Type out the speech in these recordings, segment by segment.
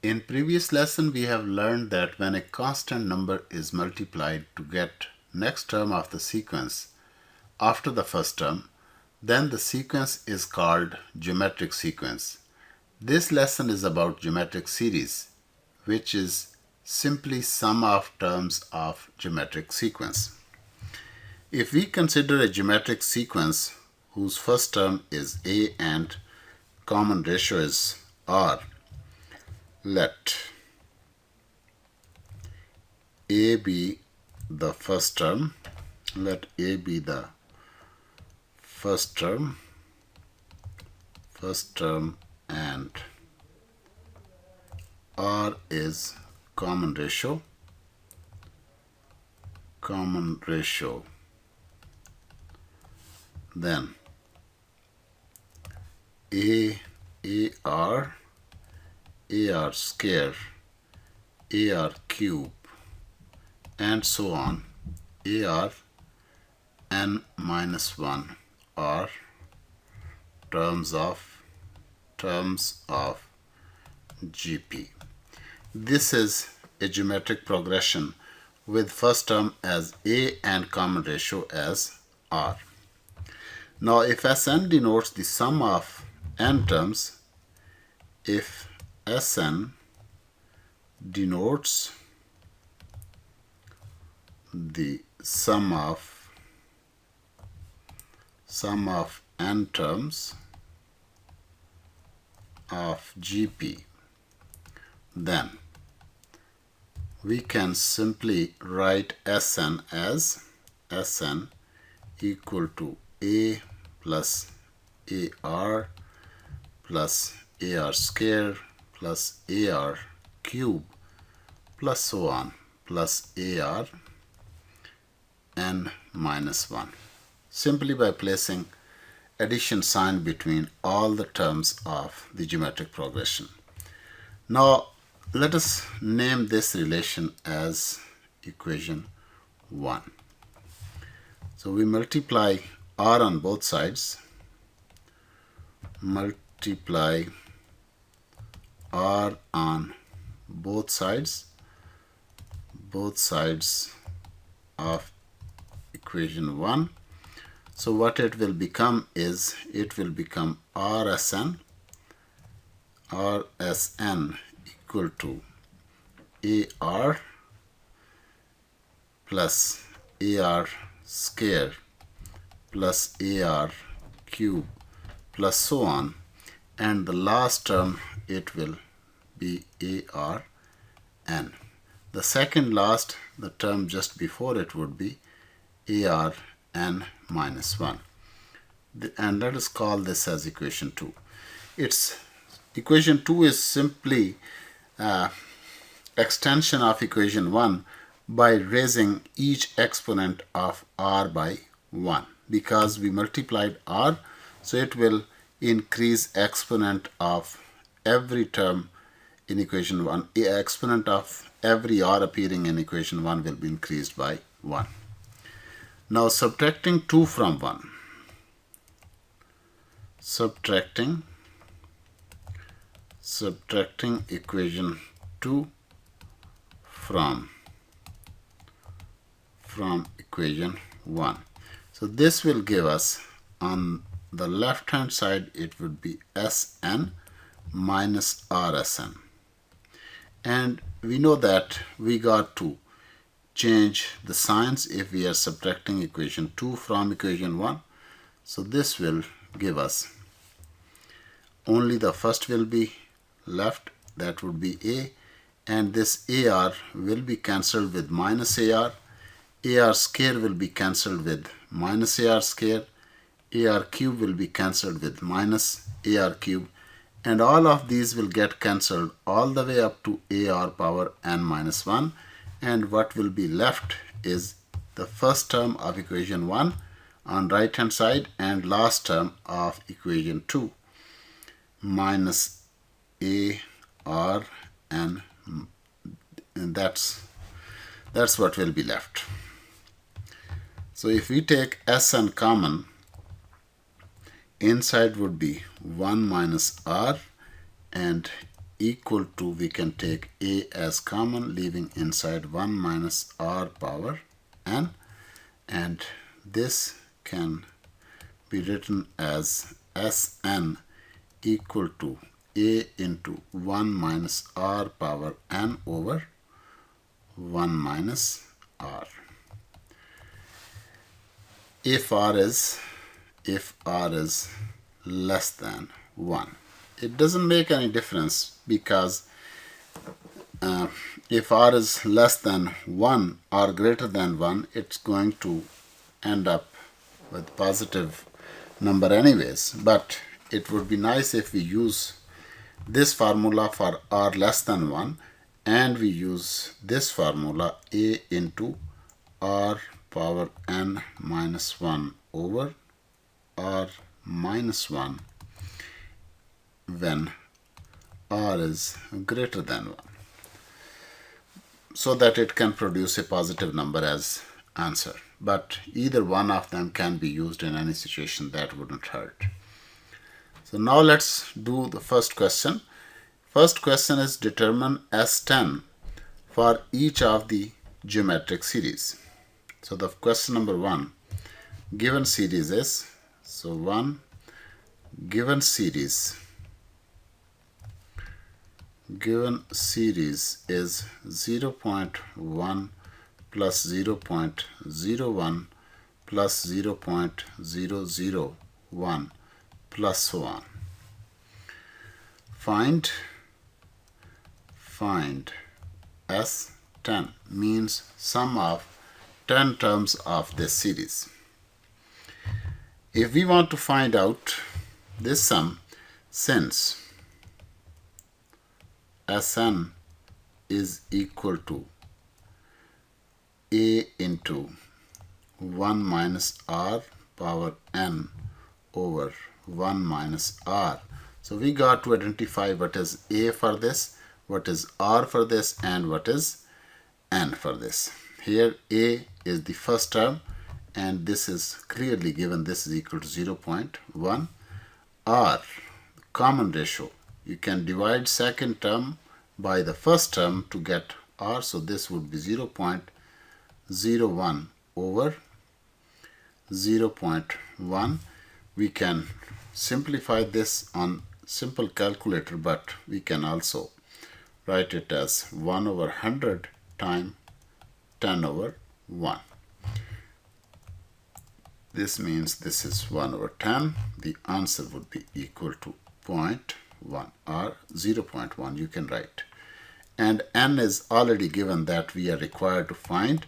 In previous lesson, we have learned that when a constant number is multiplied to get next term of the sequence after the first term, then the sequence is called geometric sequence. This lesson is about geometric series, which is simply sum of terms of geometric sequence. If we consider a geometric sequence whose first term is a and common ratio is r, let a be the first term, and r is common ratio, then ar square, ar cube, and so on, ar n minus 1 are terms of GP. This is a geometric progression with first term as a and common ratio as r. Now if Sn denotes the sum of n terms, if Sn denotes the sum of n terms of GP, then we can simply write Sn as Sn equal to a plus ar plus ar square plus ar cube plus so on plus ar n minus 1, simply by placing addition sign between all the terms of the geometric progression. Now let us name this relation as equation 1. So we multiply r on both sides, of equation 1. So what it will become is, it will become rsn equal to ar plus ar square plus ar cube plus so on, and the last term it will be ar n. The second last, the term just before it would be ar n minus 1. And let us call this as equation 2. Equation 2 is simply extension of equation 1 by raising each exponent of r by 1. Because we multiplied r, so it will increase exponent of every term in equation 1. The exponent of every r appearing in equation 1 will be increased by 1. Now subtracting 2 from 1. Subtracting equation 2 from equation 1. So this will give us, on the left hand side it would be Sn minus rsn. And we know that we got to change the signs if we are subtracting equation 2 from equation 1. So this will give us, only the first will be left, that would be a, and this ar will be cancelled with minus ar square will be cancelled with minus ar square, ar cube will be cancelled with minus ar cube, and all of these will get cancelled all the way up to ar power n minus 1, and what will be left is the first term of equation 1 on right hand side and last term of equation 2 minus ar n, and that's what will be left. So if we take Sn common, inside would be 1 minus r and equal to, we can take a as common, leaving inside 1 minus r power n, and this can be written as Sn equal to a into 1 minus r power n over 1 minus r. If r is less than 1, it doesn't make any difference, because if r is less than 1 or greater than 1, it's going to end up with positive number anyways. But it would be nice if we use this formula for r less than 1, and we use this formula a into r power n minus 1 over r minus 1 when r is greater than 1, so that it can produce a positive number as answer. But either one of them can be used in any situation, that wouldn't hurt. So now let's do the first question. First question is determine S10 for each of the geometric series. So the question number 1, given series is, so 1 given series is 0.1 plus 0.01 plus 0.001 plus so on. Find S10 means sum of 10 terms of this series. If we want to find out this sum, since Sn is equal to a into 1 minus r power n over 1 minus r. So we got to identify what is a for this, what is r for this, and what is n for this. Here a is the first term, and this is clearly given, this is equal to 0.1. r, common ratio, you can divide second term by the first term to get r, so this would be 0.01 over 0.1. We can simplify this on simple calculator, but we can also write it as 1 over 100 times 10 over 1. This means this is 1 over 10. The answer would be equal to 0.1 or 0.1, you can write. And n is already given, that we are required to find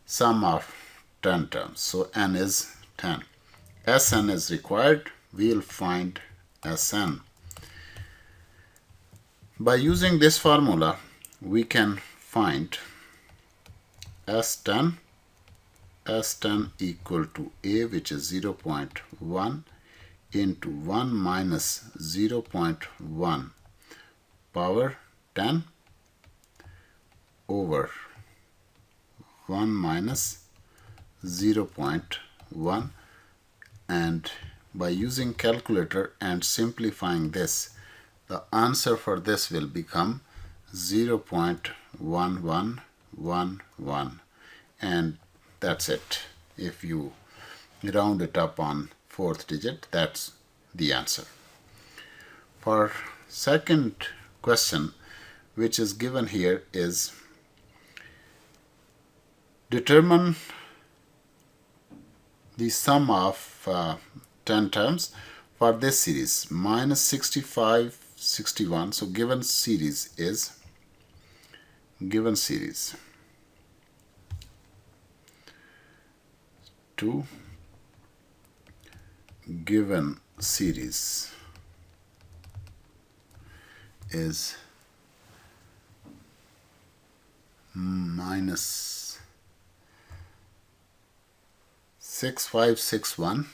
sum of 10 terms. So n is 10. Sn is required. We will find Sn. By using this formula, we can find S10 equal to a, which is 0.1 into 1 minus 0.1 power 10 over 1 minus 0.1, and by using calculator and simplifying this, the answer for this will become 0.1111, and that's it. If you round it up on fourth digit, that's the answer. For second question, which is given here, is determine the sum of 10 terms for this series, minus 65, 61. So given series is, given series to given series is minus 6561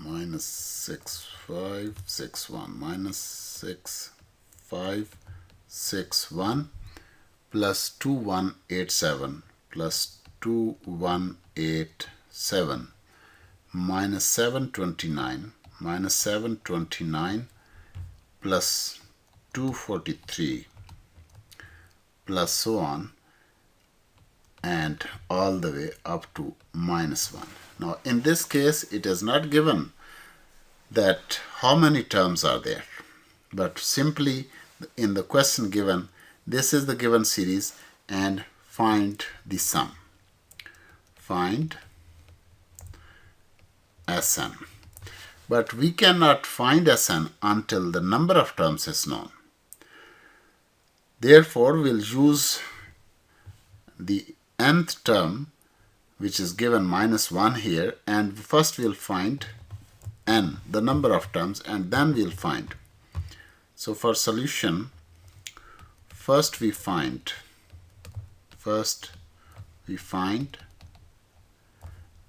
minus 6561 minus 6561 plus 2187 plus 2187 minus 729 plus 243 plus so on and all the way up to -1. Now in this case it is not given that how many terms are there, but simply in the question given, this is the given series and find the sum. Find Sn. But we cannot find Sn until the number of terms is known. Therefore, we'll use the nth term, which is given -1 here, and first we'll find n, the number of terms, and then we'll find. So for solution, first we find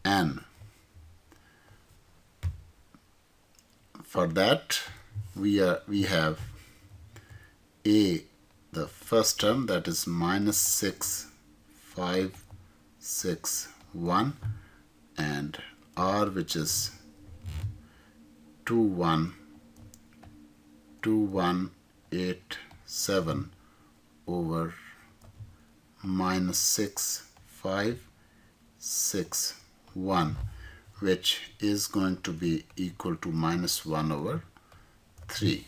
n. For that we have a, the first term, that is -6, 5, 6, 1, and r, which is 2, 1, 2, 1, 8, 7 over -6, 5, 6, 1, which is going to be equal to -1 over 3.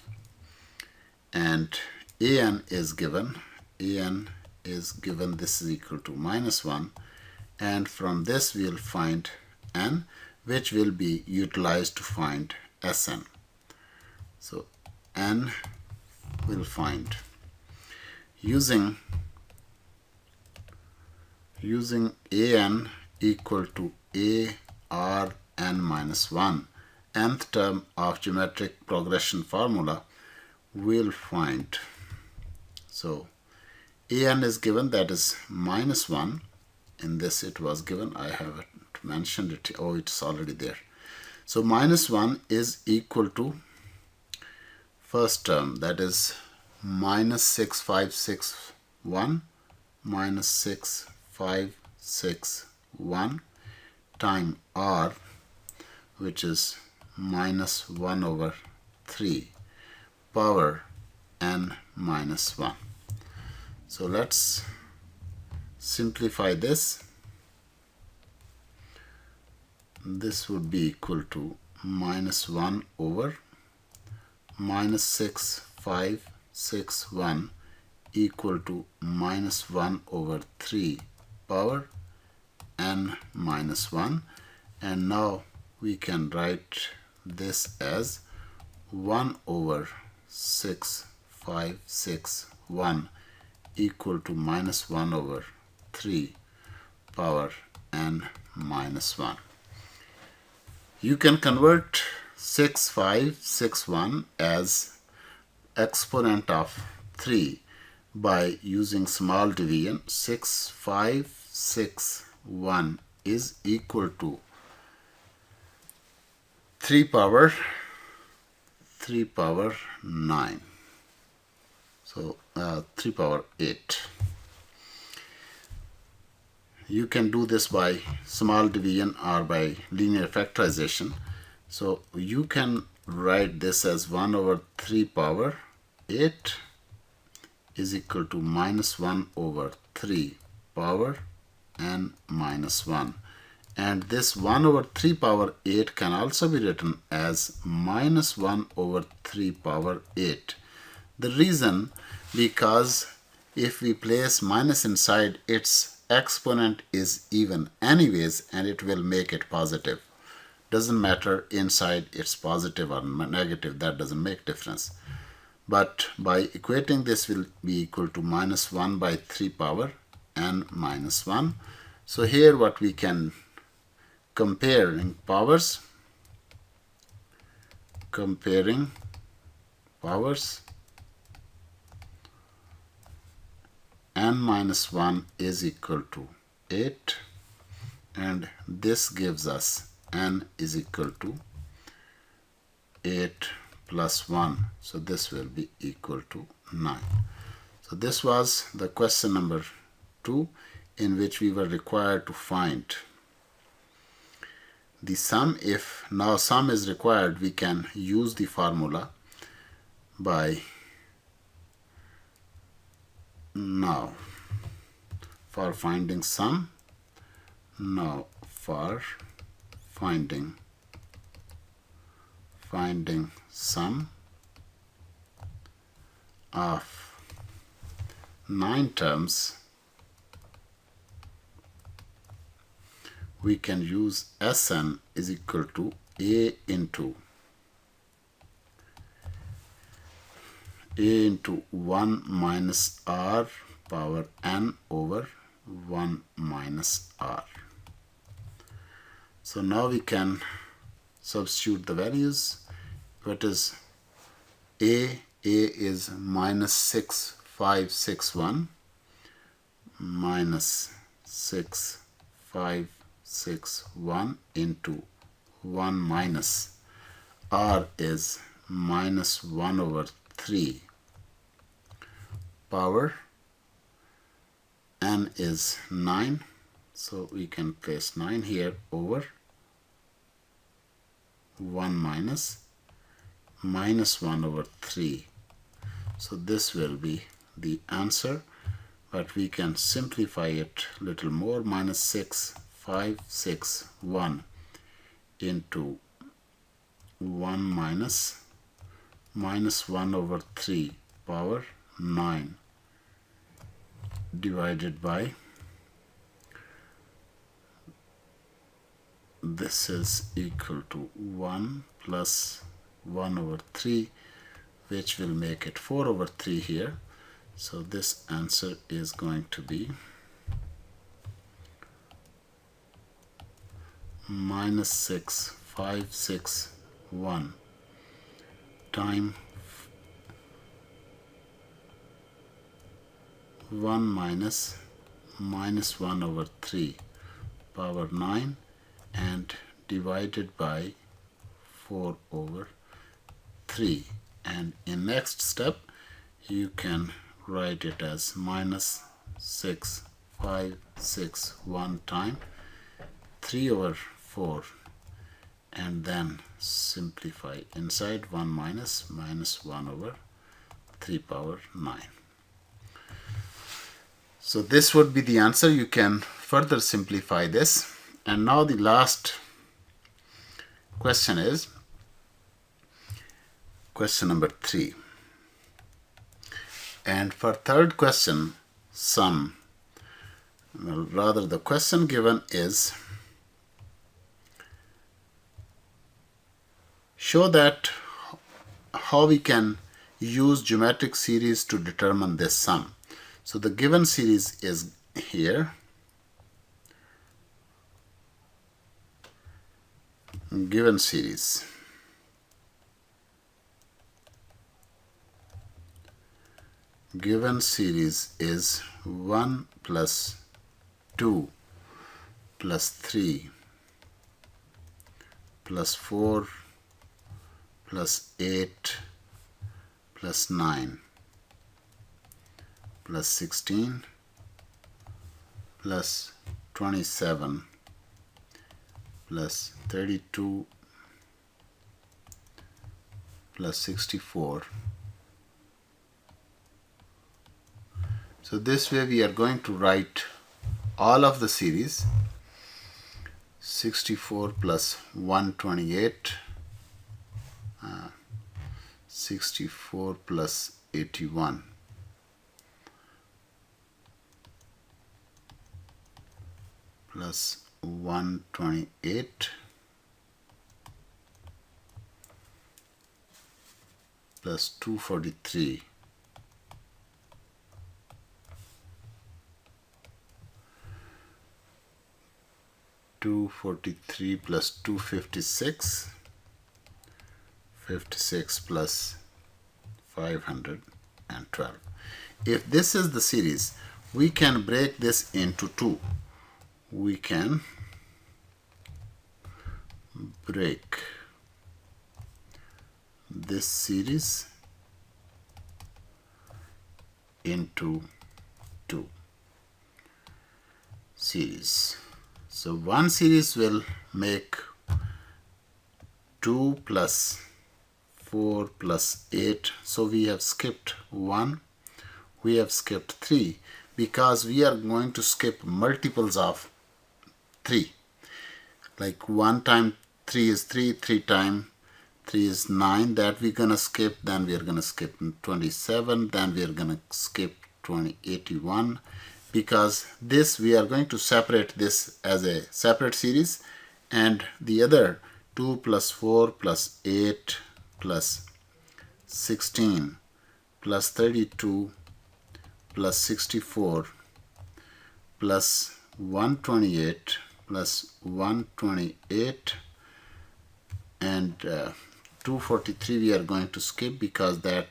And an is given. This is equal to -1, and from this we'll find n, which will be utilized to find Sn. So n will find using an equal to a r n minus 1, nth term of geometric progression formula, we'll find. So an is given, that is -1. In this it was given, I haven't mentioned it. Oh, it's already there. So -1 is equal to first term, that is -6561 -6561 time r, which is -1 over 3 power n minus 1. So let's simplify this. This would be equal to -1 over -6561 equal to -1 over 3 power n minus 1. And now we can write this as 1 over 6561 equal to -1 over 3 power n minus 1. You can convert 6561 as exponent of 3 by using small division. 6561 is equal to 3 power 9. So 3 power 8. You can do this by small division or by linear factorization. So you can write this as 1 over 3 power 8 is equal to -1 over 3 power n minus 1. And this 1 over 3 power 8 can also be written as -1 over 3 power 8. The reason, because if we place minus inside, its exponent is even anyways, and it will make it positive. Doesn't matter inside it's positive or negative, that doesn't make difference. But by equating, this will be equal to -1 by 3 power n minus 1. So here what we can comparing powers n minus 1 is equal to 8, and this gives us n is equal to 8 plus 1, so this will be equal to 9. So this was the question number 2, in which we were required to find the sum. If now sum is required, we can use the formula by Now for finding sum, now for finding sum of 9 terms, we can use Sn is equal to a into 1 minus r power n over 1 minus r. So now we can substitute the values. What is a? A is minus 6561 minus 6561 into 1 minus r is minus 1 over 3 power n is 9, so we can place 9 here over 1 minus 1 over 3. So this will be the answer, but we can simplify it a little more. Minus 6561 into 1 minus 1 over 3 power 9 divided by, this is equal to 1 plus 1 over 3, which will make it 4 over 3 here. So this answer is going to be minus 6561 times 1 minus 1 over 3 power 9 and divided by 4 over 3. And in next step you can write it as minus 6561 times 3 over 4 and then simplify inside 1 minus 1 over 3 power 9. So this would be the answer. You can further simplify this. And now the last question is question number 3. And for third question, sum, well, rather the question given is, show that how we can use geometric series to determine this sum. So the given series is here. Given series. Given series is 1 plus 2 plus 3 plus 4 plus 8 plus 9 plus 16 plus 27 plus 32 plus 64. So this way we are going to write all of the series. 64 plus 128, 64 plus 81, plus 128 plus 243 243 plus 256 56 plus 512. If this is the series, we can break this into two. We can break this series into two series. So one series will make 2 plus 4 plus 8. So we have skipped 1. we have skipped 3 because we are going to skip multiples of 3. Like 1 time 3 is 3, 3 time 3 is 9, that we're going to skip. Then we are going to skip 27, then we are going to skip 81, because this we are going to separate this as a separate series, and the other 2 plus 4 plus 8 plus 16 plus 32 plus 64 plus 128 plus 128 and 243 we are going to skip because that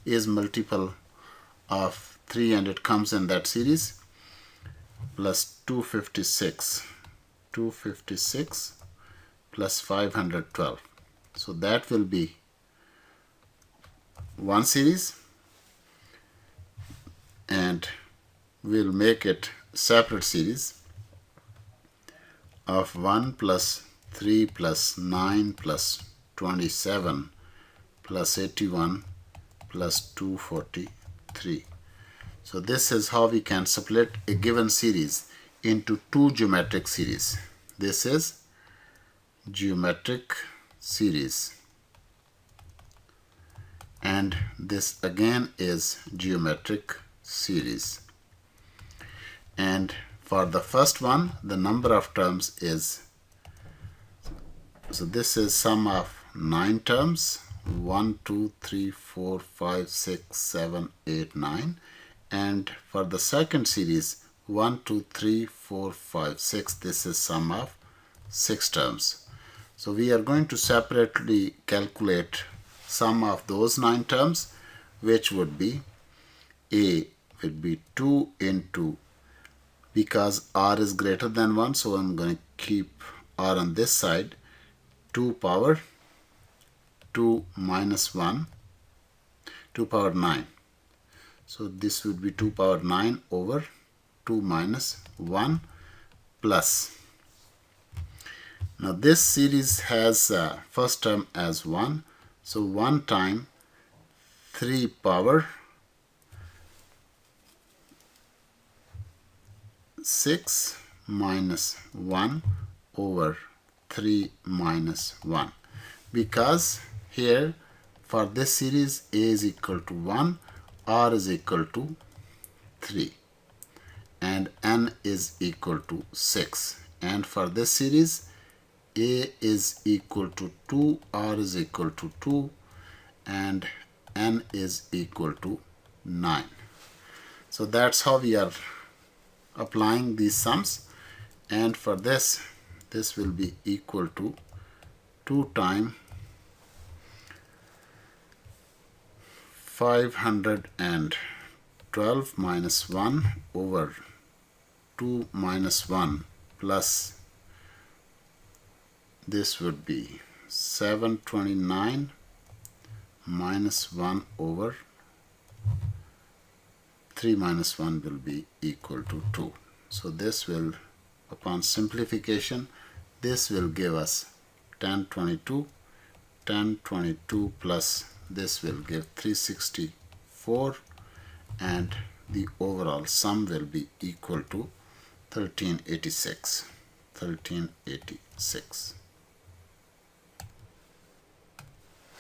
is multiple of 3 and it comes in that series, plus 256 plus 512. So that will be one series, and we'll make it separate series of 1 plus 3 plus 9 plus 27 plus 81 plus 243. So this is how we can split a given series into two geometric series. This is geometric series, and this again is geometric series. And for the first one, the number of terms is, so this is sum of 9 terms, 1 2 3 4 5 6 7 8 9, and for the second series 1 2 3 4 5 6, this is sum of 6 terms. So we are going to separately calculate sum of those 9 terms, which would be A would be 2 into, because r is greater than 1, so I'm going to keep r on this side, 2 power 2 minus 1, 2 power 9. So this would be 2 power 9 over 2 minus 1 plus. Now this series has first term as 1. So 1 time 3 power 6 minus 1 over 3 minus 1. Because here for this series A is equal to 1, R is equal to 3, and N is equal to 6. And for this series A is equal to 2, R is equal to 2, and N is equal to 9. So that's how we are applying these sums. And for this will be equal to 2 times 512 minus 1 over 2 minus 1 plus, this would be 729 minus 1 over 3 minus 1 will be equal to 2. So this will, upon simplification, this will give us 1022 plus this will give 364, and the overall sum will be equal to 1386.